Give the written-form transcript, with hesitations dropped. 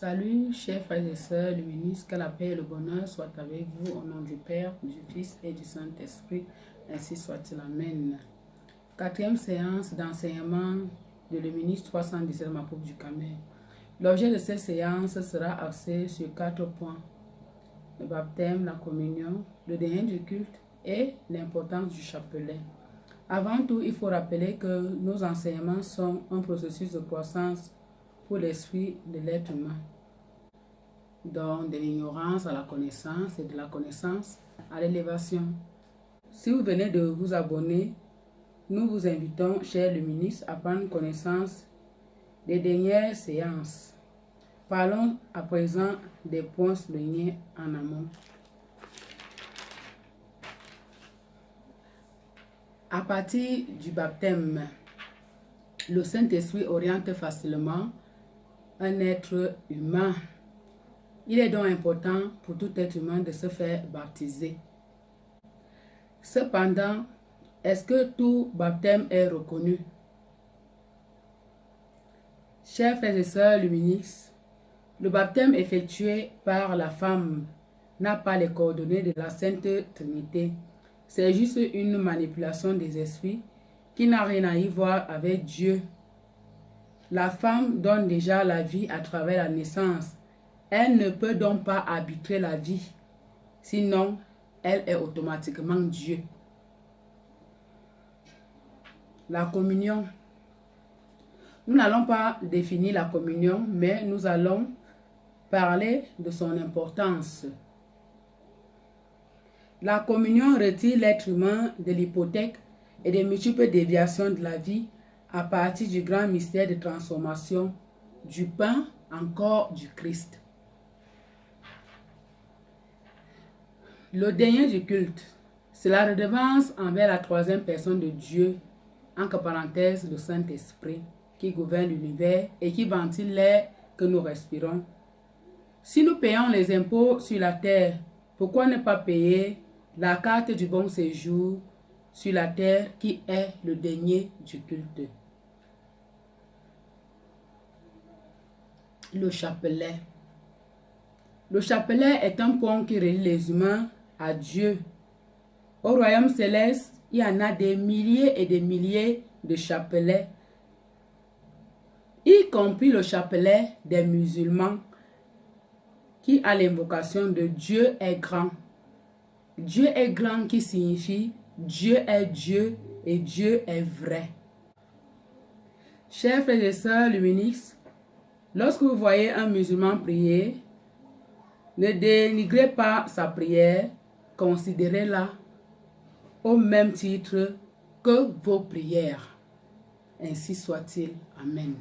Salut, chers frères et sœurs, le ministre, que la paix et le bonheur soient avec vous au nom du Père, du Fils et du Saint-Esprit, ainsi soit-il. Amen. Quatrième séance d'enseignement de le ministre 317 Mapoupe du Cameroun. L'objet de cette séance sera axé sur 4 points. Le baptême, la communion, le dernier du culte et l'importance du chapelet. Avant tout, il faut rappeler que nos enseignements sont un processus de croissance pour l'esprit de l'être humain. Donc, de l'ignorance à la connaissance et de la connaissance à l'élévation. Si vous venez de vous abonner, nous vous invitons, cher le ministre, à prendre connaissance des dernières séances. Parlons à présent des points soulignés en amont. À partir du baptême, le Saint-Esprit oriente facilement un être humain. Il est donc important pour tout être humain de se faire baptiser. Cependant, est-ce que tout baptême est reconnu? Chers frères et sœurs luministes, le baptême effectué par la femme n'a pas les coordonnées de la Sainte Trinité. C'est juste une manipulation des esprits qui n'a rien à y voir avec Dieu. La femme donne déjà la vie à travers la naissance. Elle ne peut donc pas arbitrer la vie. Sinon, elle est automatiquement Dieu. La communion. Nous n'allons pas définir la communion, mais nous allons parler de son importance. La communion retire l'être humain de l'hypothèque et des multiples déviations de la vie à partir du grand mystère de transformation du pain en corps du Christ. Le dernier du culte, c'est la redevance envers la troisième personne de Dieu, entre parenthèses le Saint-Esprit, qui gouverne l'univers et qui ventile l'air que nous respirons. Si nous payons les impôts sur la terre, pourquoi ne pas payer la carte du bon séjour sur la terre qui est le dernier du culte? Le chapelet. Le chapelet est un pont qui relie les humains à Dieu. Au royaume céleste, il y en a des milliers et des milliers de chapelets, y compris le chapelet des musulmans, qui a l'invocation de Dieu est grand. Dieu est grand qui signifie Dieu est Dieu et Dieu est vrai. Chers frères et sœurs luministes, lorsque vous voyez un musulman prier, ne dénigrez pas sa prière, considérez-la au même titre que vos prières. Ainsi soit-il. Amen.